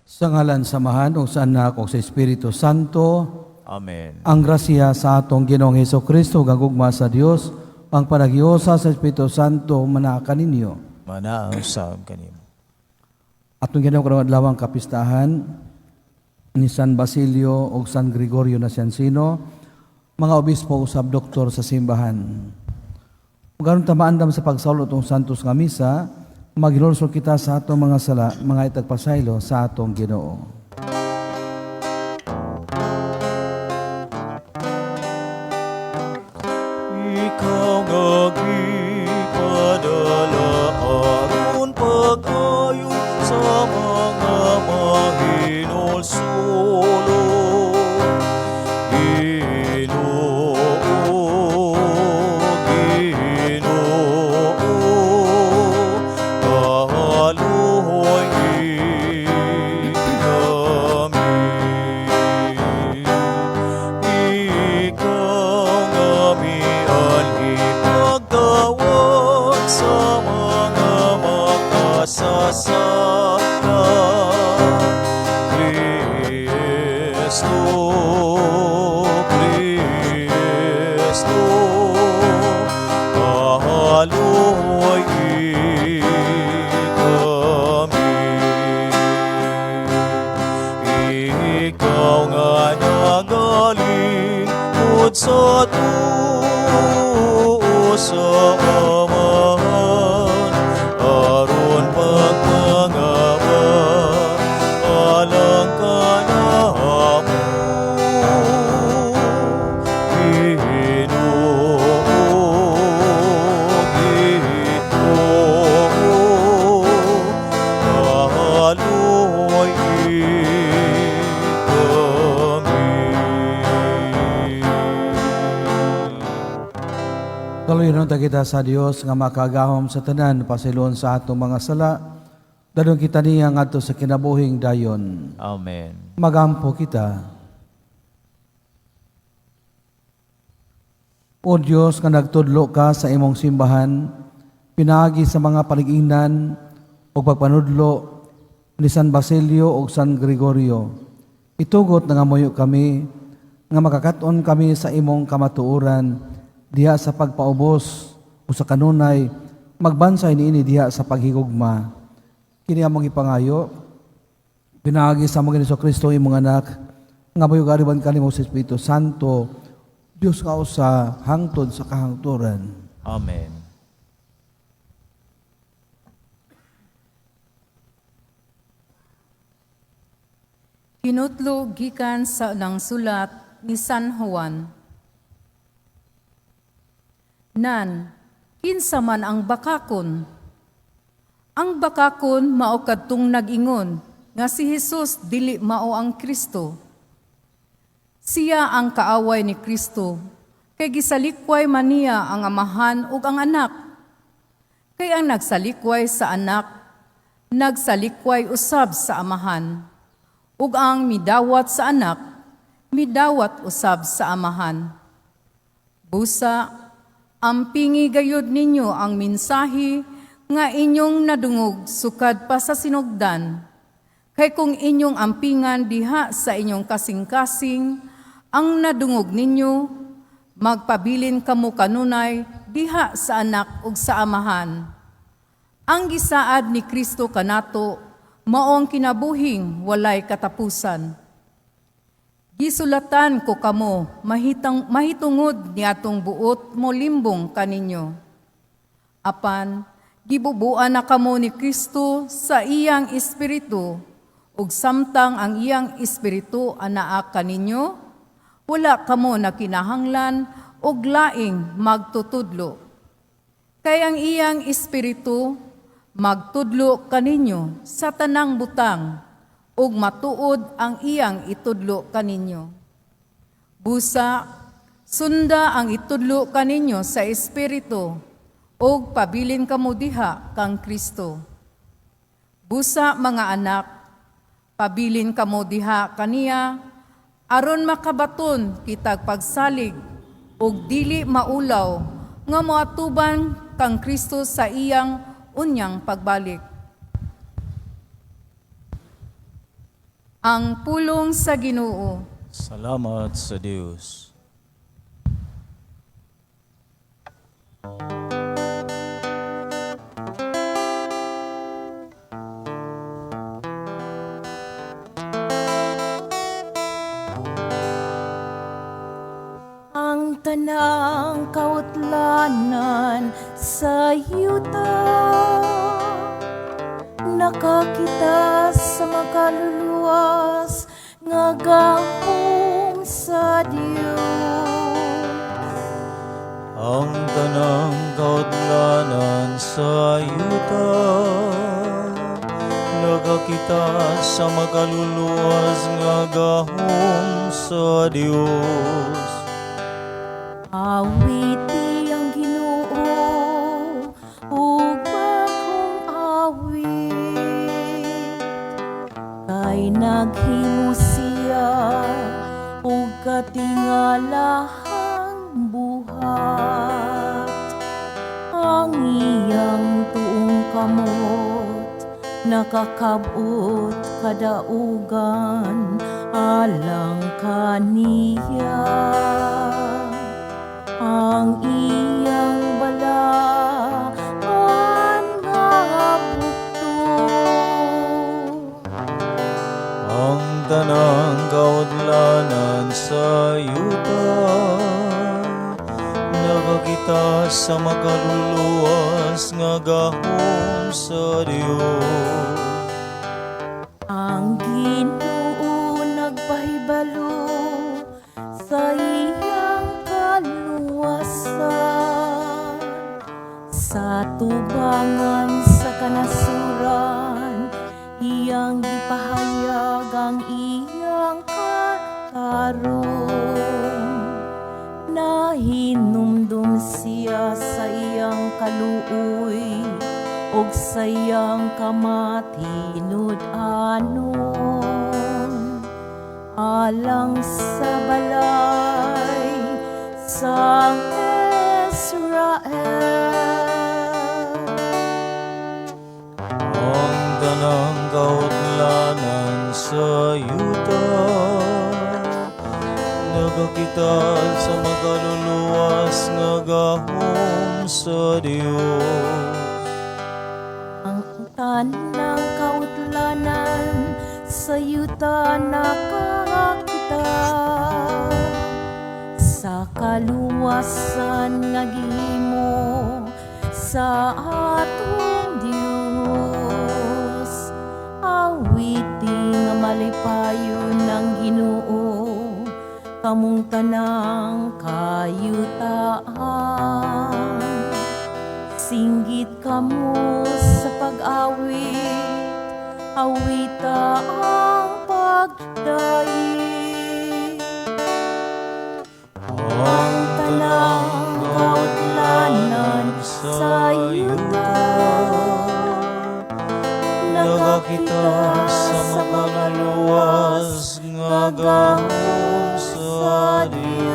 Sa ngalan samahan o sa anak o sa Espiritu Santo, Amen. ang grasya sa atong Ginoong Hesukristo, gagugma sa Dios, ang panaghiusa sa Espiritu Santo, manaakan ninyo. Manaang sa kanimo. Atong Ginoong karong adlawang kapistahan ni San Basilio o San Gregorio Naciancino, mga obispo usab doktor sa simbahan. Garon tamaandam sa pagsaulot ng santos nga misa, maghilursol kita sa atong mga sala, mga itagpasaylo sa atong Ginoo. Ikaw nga gipadala aron pag-ayo sa mga mahinulsolo. Ginoo, kahaluhoy kami. Ikaw nga mialhi pagtawag sa mga makasasaka. Kristo, Kristo, kahaluhoy kami. Ikaw nga nagaling sa tuo sa amahan, aron pagpangawan, alang ka na mo. Ginoo, kahaluhoy Kaluyon ta kita sa Dios nga makagahom sa tanan pasilon sa atong mga sala. Dadong kita niya ngadto sa kinabuhing dayon. Amen. Magampo kita. O Diyos nga nagtudlo ka sa imong simbahan, pinaagi sa mga palig-ingnan o pagpanudlo ni San Basilio o San Gregorio. Itugot na nga moyo kami, nga makakaton kami sa imong kamatuoran, diha sa pagpaubos o sa kanunay, magbansay niini diha sa paghigugma. Kini among ipangayo, pinaagi sa mga Kristo imong anak, nga moyo gariban kanimo sa Espiritu Santo, Diyos nga usa hangtod sa kahangturan. Amen. Kinutlo gikan sa unang sulat ni San Juan. Nan, kinsa man ang bakakon? Ang bakakon mao kadtong nag-ingon nga si Jesus dili mao ang Kristo. Siya ang kaaway ni Kristo, kay gisalikway man niya ang amahan ug ang anak. Kay ang nagsalikway sa anak, nagsalikway usab sa amahan. Ug ang midawat sa anak, midawat usab sa amahan. Busa, ampingi gayud ninyo ang mensahe nga inyong nadungog sukad pa sa sinugdan. Kay kung inyong ampingan diha sa inyong kasing-kasing, ang nadungog ninyo, magpabilin kamo kanunay diha sa anak ug sa amahan. Ang gisaad ni Kristo kanato, maong kinabuhing walay katapusan. Gisulatan ko kamo, mahitungod ni atong buot mo limbong kaninyo. Apan, gibubuan na kamo ni Kristo sa iyang espiritu, ug samtang ang iyang espiritu anaa kaninyo, wala kamo na kinahanglan og laing magtutudlo. Kay ang iyang espiritu magtudlo kaninyo sa tanang butang, ug matuod ang iyang itudlo kaninyo. Busa, sunda ang itudlo kaninyo sa espiritu, ug pabilin kamo diha kang Kristo. Busa mga anak, pabilin kamo diha kaniya, aron makabaton kitag pagsalig, ug dili maulaw nga moatuban kang Kristo sa iyang unyang pagbalik. Ang pulong sa Ginoo. Salamat sa Dios. Ang tanang kautlanan sa yuta, nakakita sa makaluluwas nga gahom sa Dios. Ang tanang kautlanan sa yuta, nakakita sa makaluluwas nga gahom sa Dios. Awiti ang Ginoo ug bagong awit, kay naghimo siya ug katingalahang buhat. Ang iyang tuong kamot nakakabot kadaugan alang kaniya. Ang iyang balaan nga bukto, Ang tanang kautlanan sa yuta, nakakita sa makaluluwas nga gahom sa Dios. ang Ginoo nagpahibalo sa iyang kaluwasan, sa tubangan sa kanasuran iyang gipahayag ang iyang katarong. Nahinumdum siya sa iyang kaluoy ug sa iyang kamatinud-anon, alang sa balay sang Israel. Ang tanang kautlanan sa yuta, nakakita sa makaluluwas nga gahom sa Dios. Ang tanang kautlanan sa yuta nakakita sa kaluwasan nga gihimo sa atong Dios. Awiti nga malipayon ng Ginoo kamong tanang kayutaan. Singgit kamo sa pag-awit, awita ang pagdait. Ang tanang kautlanan sa yuta, nakakita sa makaluluwas nga gahom sa Dios.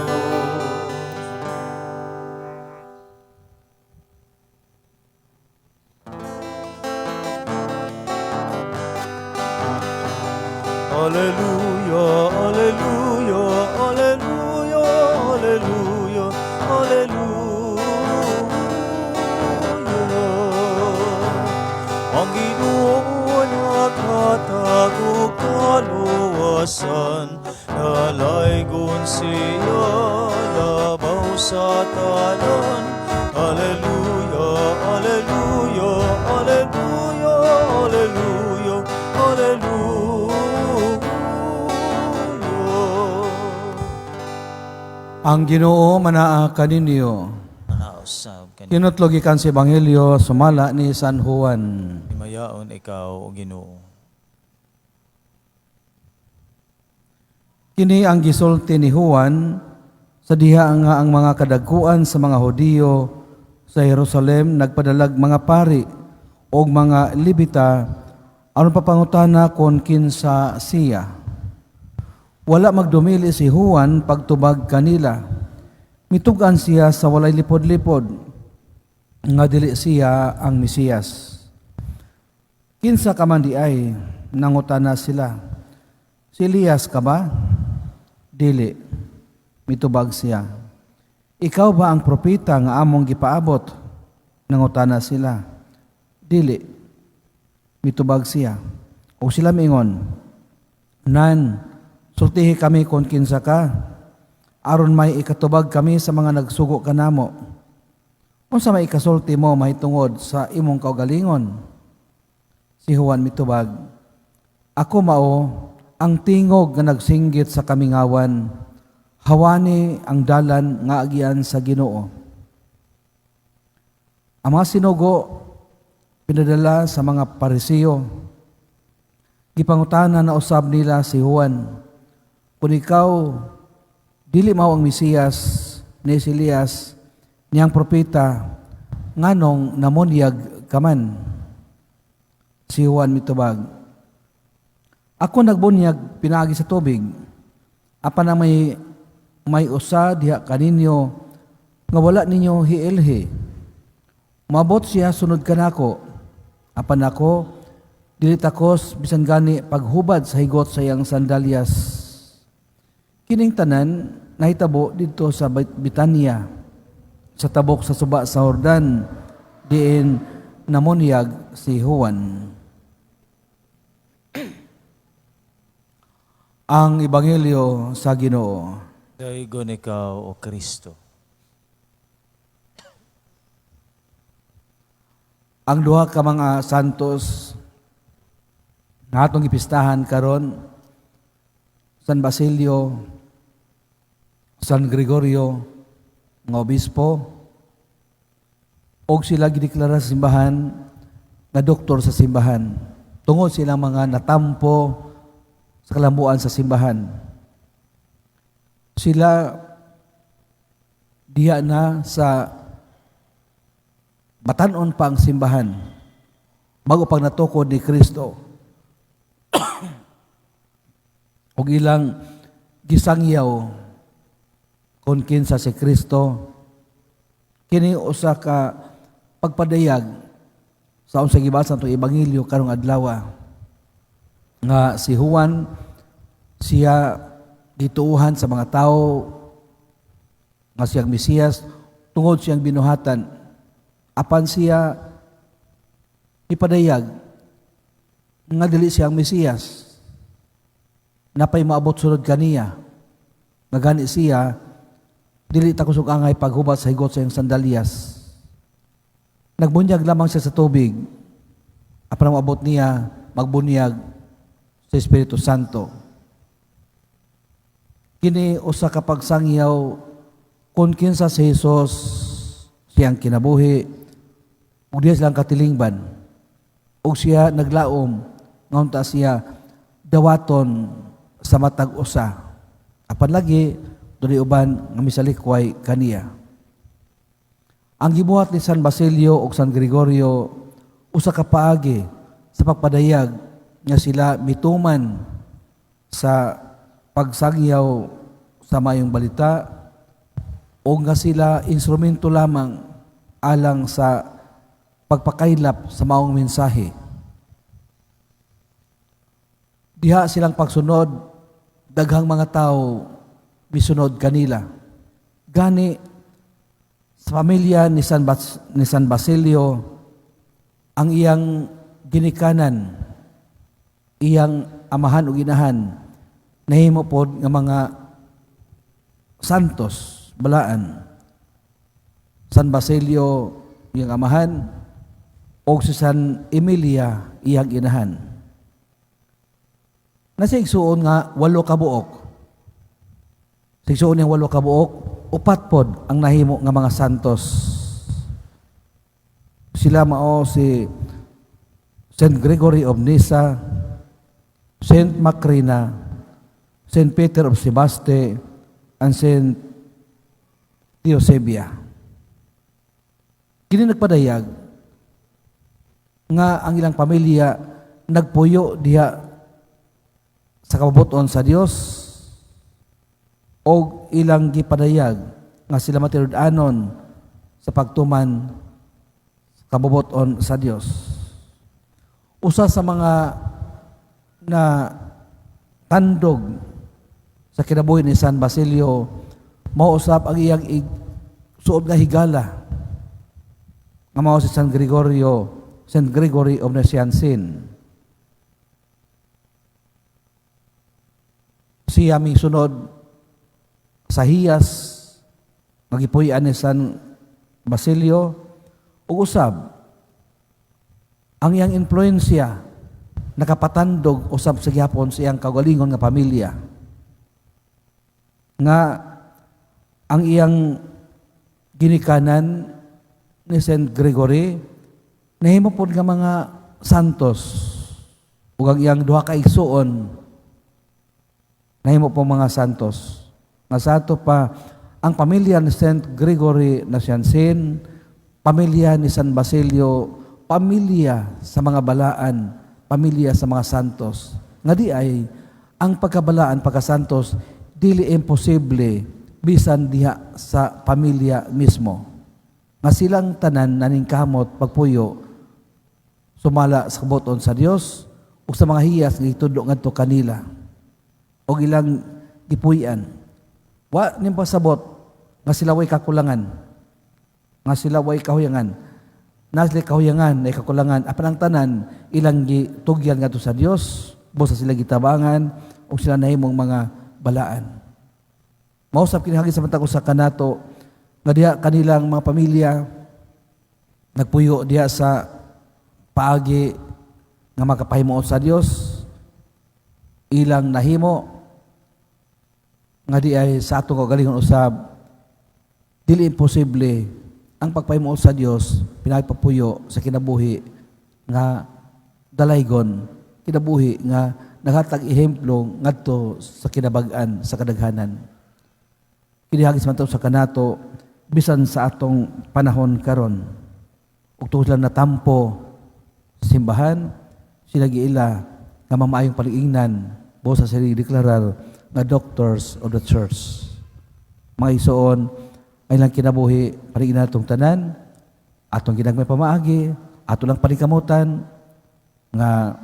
Alleluia, alleluia, alleluia, alleluia, alleluia. Ang Ginoo nakatago kaluwasan, nalaygon siya labaw sa talan. Alleluia, alleluia, alleluia, alleluia, alleluia. Ang Ginoo manaa kaninyo. Manausab kanina, Kinutlog ikan sa Ebanghelyo sumala ni San Juan. himayaon ikaw o Ginoo. Kini ang gisulti ni Juan sa diha nga ang mga kadaguan sa mga Hudiyo sa Jerusalem nagpadalag mga pari o mga libita aron papangutana kon kinsa siya. Wala magdumili si Juan pagtubag kanila. Mitugan siya sa walay lipod-lipod nga dili siya ang Mesiyas. Kinsa ka man di ay nangutana sila. Si Elias ka ba? Dili. Mitubag siya. Ikaw ba ang propeta nga among gipaabot? Nangutana sila. Dili. Mitubag siya. O sila mingon, Nan, sultihi kami kung kinsa ka. Aron may ikatubag kami sa mga nagsugo kanamo. Unsa may ikasulti mo mahitungod sa imong kaugalingon? Si Juan mitubag, Ako mao ang tingog nga nagsinggit sa kamingawan, hawani ang dalan nga agian sa Ginoo. Ang mga sinugo pinadala sa mga Parisiyo. Gipangutana na usab nila si Juan, kung ikaw dili mao ang Mesiyas ni Elias niyang propeta, nganong namunyag ka man? Si Juan mitubag, Ako nagbunyag pinaagi sa tubig, apan ang may usa diha kaninyo nga wala ninyo hiilhi. Mabot siya sunod kanako, apan ako dili takos bisan gani paghubad sa higot sa iyang sandalyas. Kining tanan nahitabo didto sa Betania, sa tabok sa suba sa Jordan, diin namunyag si Juan. Ang Ebanghelyo sa Ginoo. Daigon ikaw, O Kristo. Ang duha ka mga santos nga atong ipistahan karon, San Basilio, San Gregorio, nga obispo, og sila gideklara sa simbahan nga doktor sa simbahan. Tungod silang mga natampo sa kalambuan sa simbahan. Sila diha na sa batanon pa ang simbahan bago pag natukod ni Kristo. Og ilang gisangyaw kung kinsa si Kristo. Kini usa ka pagpadayag sa unsang gibasa itong Ebanghelyo karong adlaw nga si Juan siya gituuhan sa mga tao nga siyang Mesiyas tungod siyang binuhatan, apan siya ipadayag nga dili siyang Mesiyas, napay maabot sunod kaniya nga gani siya dili ta kusog angay paghubad sa higot sa iyang sandalyas. Nagbunyag lamang siya sa tubig, apan ang maabot niya magbunyag sa Espiritu Santo. Kini usa ka pagsangyaw kung kinsa si Jesus siyang kinabuhi ug diya silang katilingban ug siya naglaom ngunta siya dawaton sa matag usa, apan lagi dili uban nga misalikway kaniya. Ang gibuhat ni San Basilio ug San Gregorio usa ka paagi sa pagpadayag nga sila mituman sa pagsagyaw sa mayong balita o nga sila instrumento lamang alang sa pagpakailap sa maong mensahe. Diha silang pagsunod, daghang mga tao misunod kanila. Gani sa pamilya ni San Basilio, ang iyang ginikanan, iyang amahan o ginahan, nahimo pod nga mga santos, balaan. San Basilio, iyang amahan, o si San Emilia, iyang inahan. Nasa igsuon nga, 8 kabuok. Sa igsuon yung 8 kabuok, 4 pod ang nahimo nga mga santos. Sila mao si St. Gregory of Nyssa, St. Macrina, St. Peter of Sebaste, and St. Theosebia. Kini nagpadayag nga ang ilang pamilya nagpuyo diha sa kabubuton sa Dios o ilang gipadayag nga sila matinud-anon sa pagtuman sa kabubuton sa Dios. Usa sa mga na tandog sa kinabuhi ni San Basilio, mausap ang iyang suod nga higala nga mao si Saint Gregory of Nazianzen. Siya may sunod sa hiyas magipuy-an ni San Basilio ug usab ang iyang influensya nakapatandog usab sa gihapon sa iyang kaugalingon nga pamilya nga ang iyang ginikanan ni Saint Gregory nahimo pod nga mga santos ug ang iyang duha ka igsuon nahimo po mga santos nga sa ato pa ang pamilya ni Saint Gregory Nazianzen, pamilya ni San Basilio, pamilya sa mga balaan, pamilya sa mga santos. Nga di ay, ang pagkabalaan, pagkasantos, dili imposible bisan diha sa pamilya mismo. Nga silang tanan naningkamot pagpuyo, sumala sa kabuton sa Dios o sa mga hiyas nga itudlo ngadto kanila o ilang gipuy-an. Wa ning pasabot nga sila way kakulangan, nga sila way kahuyangan. Nasli kahuyangan ay kakulangan, apan ang tanan ilang gitugyan ngadto sa Dios, busa sila gitabangan o sila nahimong mga balaan. Mausap kini hangin sa matag usa kanato nga diha kanilang mga pamilya nagpuyo diha sa paagi nga makapahimuot sa Dios, ilang nahimo nga di ay sa atong kagalingon usab dili imposible ang pagpahimuot sa Dios pinagpapuyo sa kinabuhi nga dalaygon, kinabuhi nga naghatag ehemplo ngadto sa kinabag-an sa kadaghanan. Kini hagis man sa kanato bisan sa atong panahon karon ug tuod lang natampo sa simbahan sila giila nga mamaayong palig-ingnan buo sa sila deklarar nga doctors of the church. Mga igsoon ay lang kinabuhi palig natong tanan, atong ginagmay pamaagi, ato lang paningkamutan nga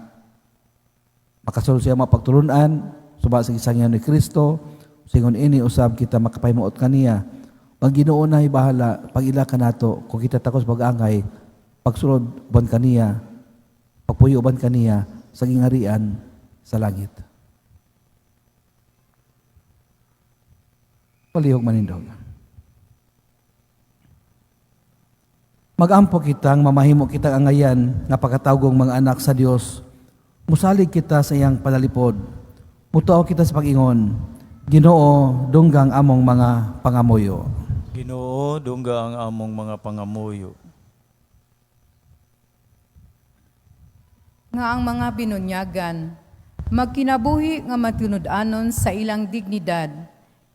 makasulod siya mga pagtulunan suba sa gisangyan ni Kristo, singon ini usab kita makapahimuot kaniya. Ang Ginoo na bahala pag ila kanato kung kita takos pag-angay, pagsulod ban kaniya, pagpuyo ban kaniya sa gingarian sa langit. Palihog manindog. Magampo kitang mamahimo kitang angayan nga pagkatawgong mga anak sa Dios. Musalig kita sa iyang palalipod. Mutuaw kita sa pag-ingon. Ginoo, dunggang among mga pangamuyo. Ginoo, dungga ang among mga pangamuyo. Nga ang mga binunyagan, magkinabuhi nga matunud-anon sa ilang dignidad,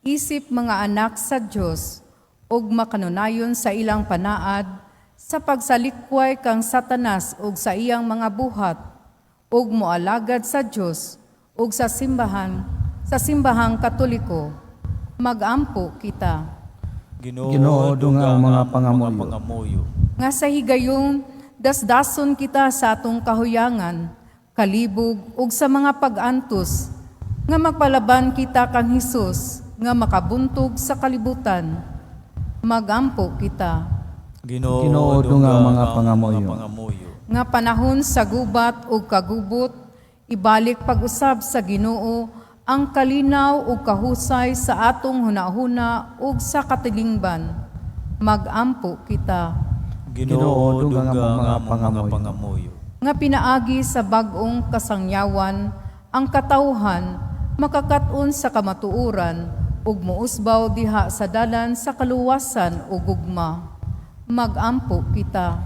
isip mga anak sa Dios, ug makanunayon sa ilang panaad, sa pagsalikway kang Satanas ug sa iyang mga buhat, ug moalagad sa Dios ug sa simbahang Katoliko, magampo kita. Ginoo, dungga ang mga pangamuyo. Nga sa higayong dasdason kita sa atong kahuyangan, kalibog ug sa mga pag-antos, nga magpalaban kita kang Hesus, nga makabuntog sa kalibutan, magampo kita. Ginoo, dungga ang mga pangamuyo. Nga panahon sa gubat ug kagubot, ibalik pag-usab sa Ginoo ang kalinaw ug kahusay sa atong hunahuna ug sa katilingban. Magampo kita. Ginoo, dungga ang mga pangamuyo. Nga pinaagi sa bag-ong kasangyawan, ang katawhan makakat-on sa kamatuoran ug muusbaw diha sa dalan sa kaluwasan ug gugma. Magampo kita.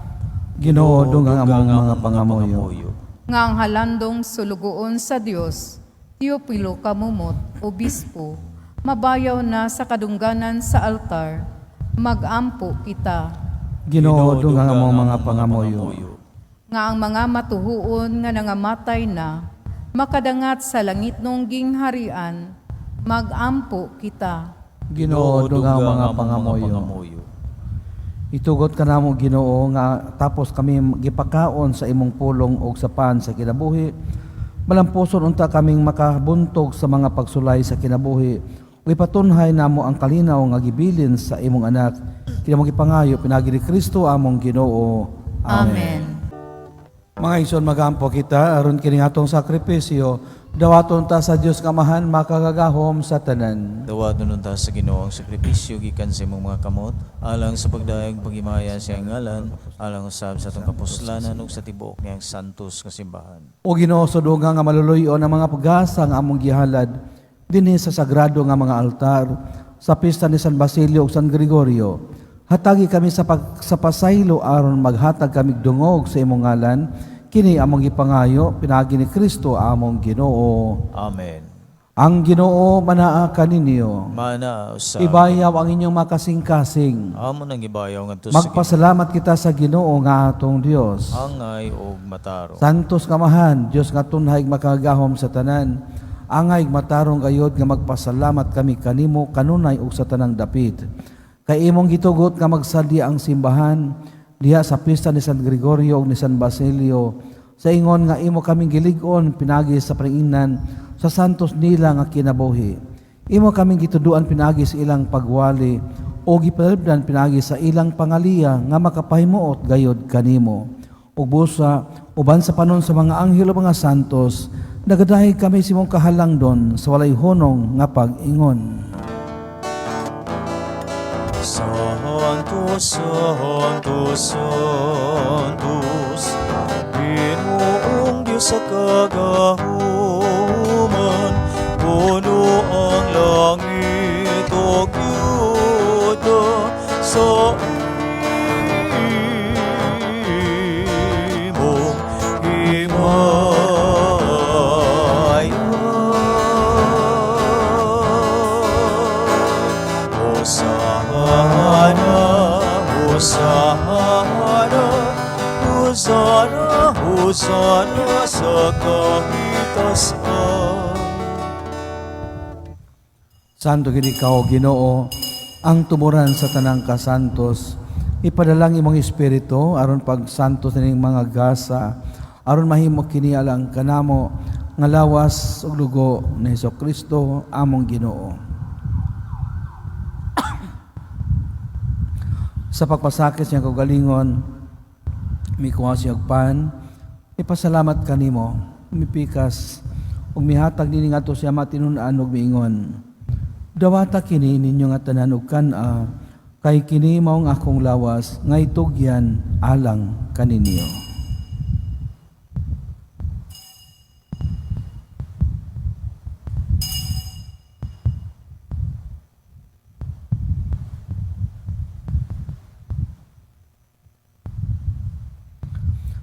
Ginoo, dunggang among mga pangamuyo. Nga ang halandong sulugoon sa Dios, Teopilo Kamumot, Obispo, mabayaw na sa kadungganan sa altar, magampo kita. Ginoo, dunggang among mga pangamuyo. Nga ang mga matuhuon nga nangamatay na, makadangat sa langit nung gingharian, magampo kita. Ginoo, dunggang mga pangamuyo. Itugot ka namo Ginoo nga tapos kami gipakaon sa imong pulong og sa pan sa kinabuhi, Malampuson unta kaming makabuntog sa mga pagsulay sa kinabuhi ug ipatunhay namo ang kalinaw nga gibilin sa imong anak kinamong ipangayo pinagi ni Kristo among Ginoo. Amen. Mga igsoon, magampo kita aron kini atong sakripisyo dawaton ta sa Dios nga Amahan makagagahom sa tanan. Dawat nun ta sa Ginoo ang sakripisyo gikan sa imong mga kamot, alang sa pagdayeg pagimaya sa iyang ngalan, alang usab sa atong kapuslanan ug sa tibuok niyang santos nga simbahan. O Ginoo, suduga nga maluluyon ang mga pag-asa nga among gihalad dinhi sa sagrado nga mga altar sa pista ni San Basilio ug San Gregorio. Hatagi kami sa pasaylo aron maghatag kami dungog sa imong ngalan kini among gipangayo pinagi ni Kristo among Ginoo. Amen. Ang Ginoo manaa kaninyo. Mana usab. Ibayaw ang inyong makasing-kasing. Amo nang gibayaw ngadto sa Ginoo. Magpasalamat kita sa Ginoo nga atong Dios. Angay ug mataro. Santos nga Amahan, Dios nga tunhay makagahom sa tanan. Angay matarong gayod nga magpasalamat kami kanimo kanunay ug sa tanang dapit. Kay imong gitugot nga magsadi ang simbahan diha sa pista ni San Gregorio ug ni San Basilio sa ingon nga imo kaming gilig-on pinagi sa pringinan sa santos nila nga kinabuhi. Imo kaming gituduan pinagi sa ilang pagwali o gipadalbdan pinagi sa ilang pangaliya nga makapahimuot gayod kanimo. Ug busa uban sa panon sa mga anghel o mga santos nagadahi kami sa imong kahalangdon sa walay hunong nga pag-ingon. Santos, Santos, Santos, Ginoong Diyos sa kagahuman, puno ang langit o yuda sa imong himaya. Hosana, Hosana sa kahitasan. Santo gid ikaw, Ginoo, ang tumuran sa tanang kasantos. Ipadalang imong espiritu aron pagsantos ning mga gasa, aron mahimo kini alang kanamo nga lawas ug dugo ni Hesukristo among Ginoo. Sa pagpasakit niya kagalingon, mikuha siya og pan, ipasalamat kanimo, umipikas, ug mihatag nini ngadto siya matinun-an ug miingon. Dawata kini ninyo nga tanan ug kan-a, kay kini maong akong lawas nga itugyan alang kaninyo.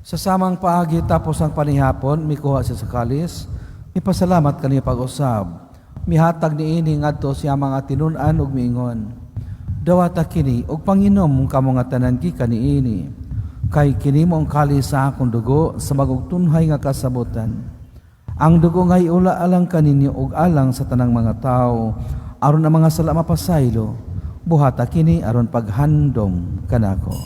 Sa samang paagi tapos ang panihapon, mikuha siya sa kalis, ipasalamat kaniya pag-usab. Mihatag ni ini ngadto siya mga tinun-an ug miingon. Dawata kini ug panginom kamo nga tanan gikan niini. Kay kini mo ang kalis sa akong dugo sa magugtunhay nga kasabutan. Ang dugo ngay ula alang kaninyo ug alang sa tanang mga tao aron ang mga sala mapasaylo. Buhata kini aron paghandom kanako.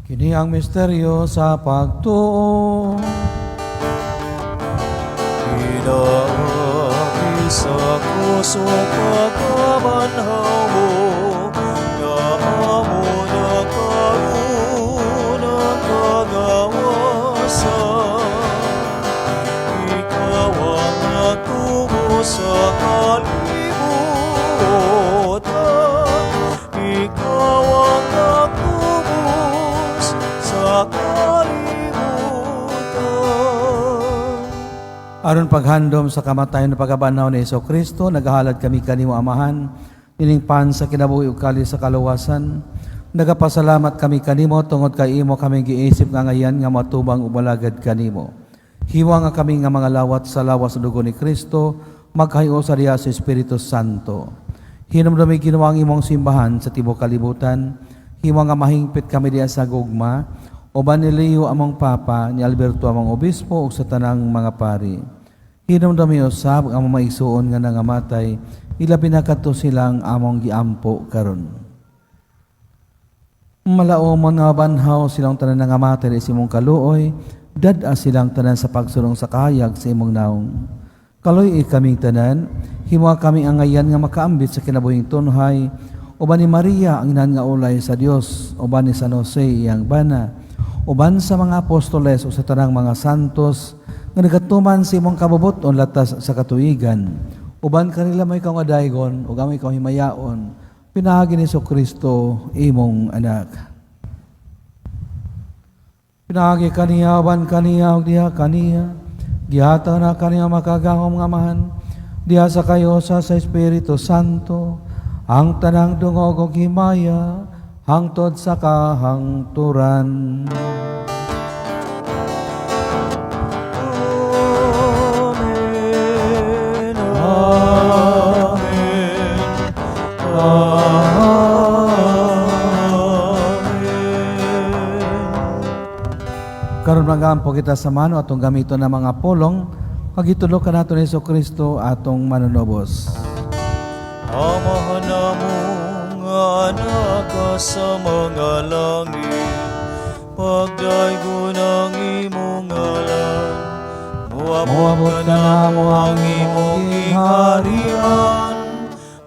Kini ang misteryo sa pagtuo. Pinagi sa puso pagkabanhaw mo, na amo na karuna kagawasan. Ikaw ang natubo sa kalibutan, ikaw ang natubos sa kalibutan. Aron paghandom sa kamatayon na pagkabanaw ni Hesukristo, naghahalad kami kanimo Amahan, nining pan sa kinabuhi ug kalis sa kaluwasan. Nagapasalamat kami kanimo tungod kay imo kami giisip nga ngayan nga matubang ug malagad kanimo. Hiwa nga kami nga mga lawat sa lawas sa dugo ni Kristo, maghayo sa diha sa Espiritu Santo. Hinumdumi ginawa ang imong simbahan sa tibuok kalibutan. Hiwa nga mahingpit kami diha sa gugma, uban ni Leo among Papa, ni Alberto among Obispo ug sa tanang mga pari. Hinumdumi usab ang mamaigsuon nga nangamatay, ilabi na kadto silang among giampo karon. Malaomon nga banhaw silang tanan nangamatay sa imong kaluoy, dad-a silang tanan sa pagsulong sa kahayag sa imong naong. Kaloy kaming tanan, himo kami ang ngayan nga makaambit sa kinabuhing tunhay, uban ni Maria ang inan nga ulay sa Dios, uban ni San Jose iyang bana, uban sa mga apostoles o sa tanang mga santos nga nagatuman sa imong kabubuton latas sa katuigan, uban kanila may kang adaygon ug amay kang himayaon, pinahagi ni Kristo imong anak. Pinahagi kaniya, uban kaniya ug diha kaniya, gihata na kaniya makagahom nga mahan, diha sa kayo sa Espiritu Santo, ang tanang dungog ug himaya, hangtod sa kahangturan. Karon magampo kita sa mano atong gamito na mga pulong, pagitulo ka nato ni Kristo atong manunobos. Amahan namong anak ka sa mga langit, pagdaygo ng imong ngalan, muabot ka na mo ang imong harian,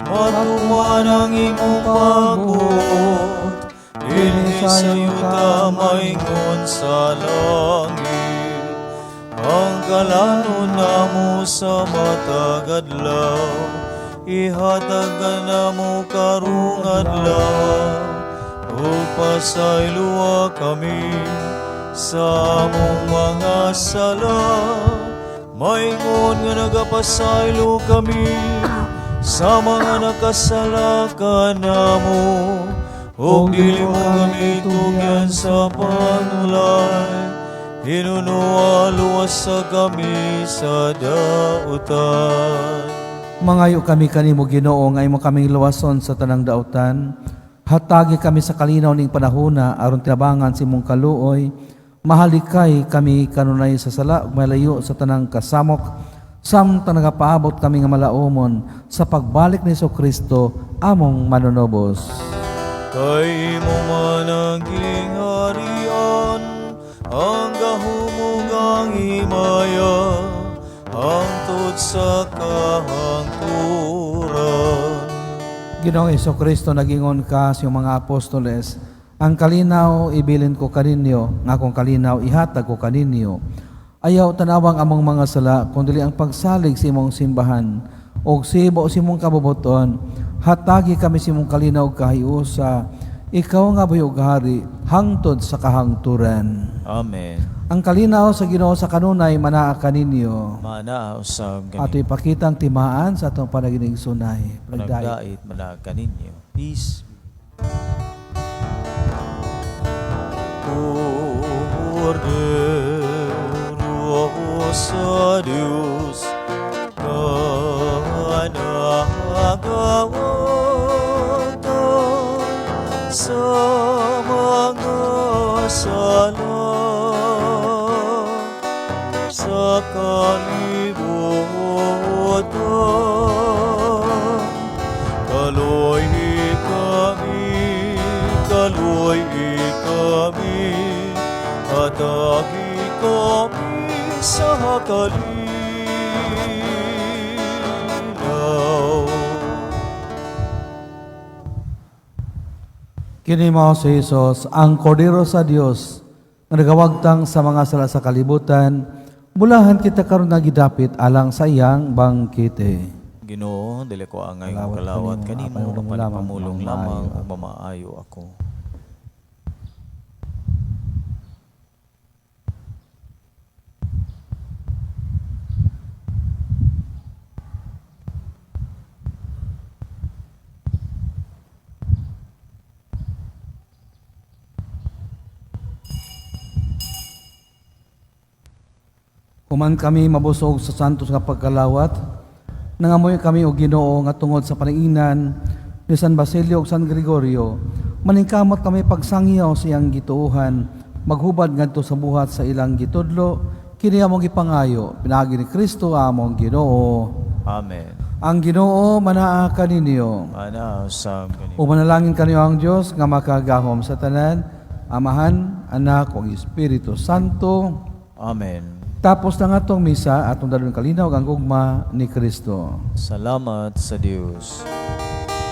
matuman ang imong pagbuot, dinhi sa yuta maingon sa langit, ang kalanon namo sa matag adlaw, ihatag ka na mo karong adlaw, ug pasayloa kami sa among mga sala, maingon nga nagapasaylo kami sa mga nakasala ka namo, ug dili mo kami tugyan sa panulay, hinunua luwas sa kami sa dautan. Mangayo kami kanimo Ginoo nga imo kaming luwason sa tanang dautan. Hatagi kami sa kalinaw ning panahona aron tinabangan sa imong kaluoy. Mahalikay kami kanunay sa sala ug malayo sa tanang kasamok. Samtang nagapaabot kami nga malaumon sa pagbalik ni Kristo among manunobos. Kay imo man ang gingharian, ang gahumugang himaya, hangtod sa kahangturan. Ginoong Kristo, nagingon ka sa iyong mga apostoles, ang kalinaw ibilin ko kaninyo, nga akong kalinaw ihatag ko kaninyo. Ayaw tanawang among mga sala, kundi ang pagsalig sa imong simbahan, o sibo sa imong kabubuton, hatagi kami sa imong kalinaw kahiusa, ikaw nga buyog hari, hangtod sa kahangturan. Amen. Ang kalinaw sa Ginoo sa kanunay manaa kaninyo. Mana usab Ato kami ipakitang timaan sa atong panagining sunay. Pagdait. panagdait malaga ninyo. Peace. Cordero sa Diyos, nanagawatan sa mga sala, sa kalibutan. Kaloy kami, atagi kami sa kalinaw. Kini mao si Jesus, ang Kordero sa Dios, nga nagawagtang sa mga sala sa kalibutan, bulahan kita karon nga gidapit alang sa iyang bangkite. Ginoo, dili ko angay Kalawat kong kalawat kanimo, kanimo, apay panipamulong lamang mamaayo. o mamaayo ako. Human kami mabusog sa santos nga pagkalawat, nangamoy kami og Ginoo nga tungod sa paninginan ni San Basilio ug San Gregorio, maningkamot kami pagsangyaw sa iyang gituohan, maghubad ngadto sa buhat sa ilang gitudlo, kini among gipangayo, pinagi ni Kristo among Ginoo. Amen. Ang Ginoo manaa kaninyo. Manausab kanimo. O manalangin kanyo ang Dios nga makagahom sa tanan, Amahan, Anak, ug Espiritu Santo. Amen. Tapos na nga tong misa atong dalawang kalinaw ang gugma ni Kristo. Salamat sa Dios.